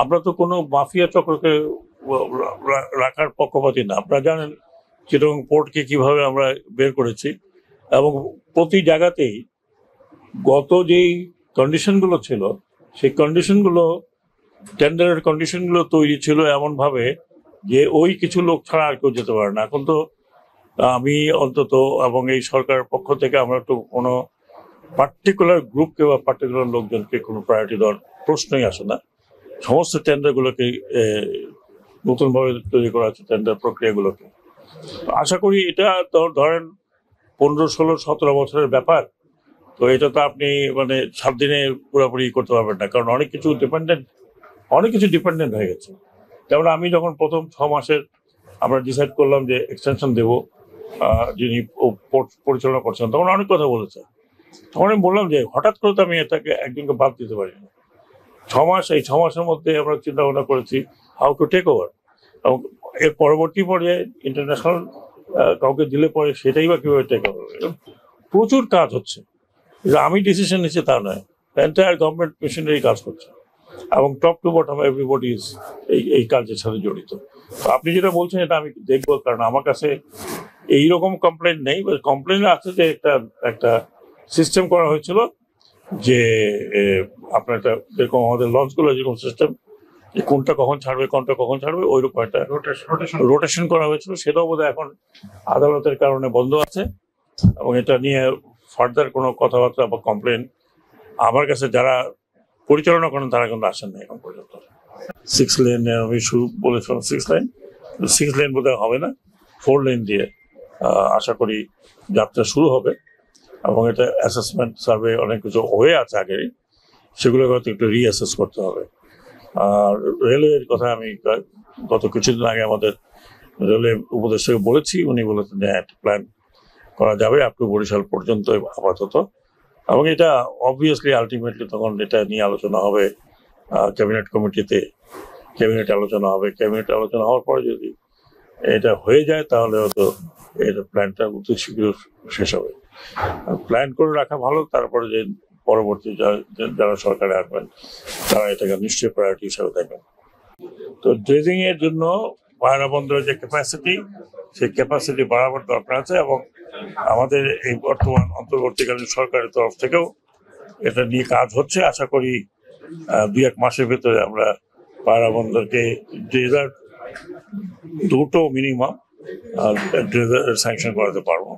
আমরা তো কোনো মাফিয়া চক্রকে রাখার পক্ষপাতী না। আপনারা জানেন চিটাগং পোর্টকে কিভাবে আমরা বের করেছি, এবং প্রতি জায়গাতেই গত যেই কন্ডিশনগুলো ছিল সেই কন্ডিশনগুলো, টেন্ডারের কন্ডিশনগুলো তৈরি ছিল এমনভাবে যে ওই কিছু লোক ছাড়া আর কেউ যেতে পারে না। এখন তো আমি অন্তত এবং এই সরকারের পক্ষ থেকে আমরা তো কোনো পার্টিকুলার গ্রুপকে বা পার্টিকুলার লোকজনকে কোনো প্রায়োরিটি দেওয়ার প্রশ্নই আসে না। সমস্ত টেন্ডারগুলোকে নতুনভাবে তৈরি করা আছে, টেন্ডার প্রক্রিয়াগুলোকে। আশা করি এটা তো ধরেন 15, 16, 17 বছরের ব্যাপার। তো এটা তো আপনি মানে 7 দিনে পুরোপুরি করতে পারবেন না, কারণ অনেক কিছু ডিপেন্ডেন্ট হয়ে গেছে। যেমন আমি যখন প্রথম 6 মাসের আমরা ডিসাইড করলাম যে এক্সটেনশন দেবো, যিনি পরিচালনা করছেন তখন অনেক কথা বলেছে। তখন আমি বললাম যে হঠাৎ করে তো আমি এটাকে একজনকে বাদ দিতে পারি না। 6 মাস, এই 6 মাসের মধ্যে আমরা চিন্তা ভাবনা করেছি হাউ টু টেক ওভার, এবং এর পরবর্তী পর্যায়ে ইন্টারন্যাশনাল কাউকে দিলে পরে সেটাই বা কিভাবে টেক ওভার। প্রচুর কাজ হচ্ছে, আমি ডিসিশন নিচ্ছি তা নয়, এন্টায়ার গভর্নমেন্ট মেশিনারি কাজ করছে, এবং top to bottom everybody is এই কাজের সাথে জড়িত। তো আপনি যেটা বলছেন এটা আমি দেখবো, কারণ আমার কাছে এইরকম কমপ্লেন নেই। কমপ্লেন আছে যে একটা সিস্টেম করা হয়েছিল যে আপনার একটা যেরকম আমাদের লঞ্চগুলো যেরকম সিস্টেম, যে কোনটা কখন ছাড়বে ওইরকম একটা রোটেশন করা হয়েছিল, সেটাও বোধহয় এখন আদালতের কারণে বন্ধ আছে। এবং এটা নিয়ে ফার্দার কোনো কথাবার্তা বা কমপ্লেন আমার কাছে যারা পরিচালনা করেন তারা কিন্তু আসেন না এখন পর্যন্ত। 6 লেন আমি শুরু বলেছিলাম, 6 লেন বোধহয় হবে না, 4 লেন দিয়ে আশা করি যাত্রা শুরু হবে। এবং এটা অ্যাসেসমেন্ট সার্ভে অনেক কিছু হয়ে আছে আগে, সেগুলো হয়তো একটু রিঅ্যাসেস করতে হবে। আর রেলওয়ের কথা আমি গত কিছুদিন আগে আমাদের রেলওয়ে উপদেষ্টাকে বলেছি, উনি বলেছেন যে একটা প্ল্যান করা যাবে আপ টু বরিশাল পর্যন্ত আপাতত। এবং এটা অবভিয়াসলি আলটিমেটলি তখন এটা নিয়ে আলোচনা হবে ক্যাবিনেট কমিটিতে, ক্যাবিনেট আলোচনা হওয়ার পরে যদি এটা হয়ে যায় তাহলে হয়তো এটা প্ল্যানটা অতি শীঘ্র শেষ হবে। প্ল্যান করে রাখা ভালো, তারপরে যে পরবর্তী যারা সরকারে আসবেন তারা এটাকে নিশ্চয়ই প্রায়োরিটি হিসাবে দেখবেন। তো ড্রেজিং এর জন্য পায়রা বন্দরের যে ক্যাপাসিটি, সেই ক্যাপাসিটি বাড়াবার দরকার আছে, এবং আমাদের এই বর্তমান অন্তর্বর্তীকালীন সরকারের তরফ থেকেও এটা নিয়ে কাজ হচ্ছে। আশা করি 2-1 মাসের ভেতরে আমরা পায়রা বন্দরকে ড্রেজার দুটো মিনিমাম ড্রেজার স্যাংশন করাতে পারবো।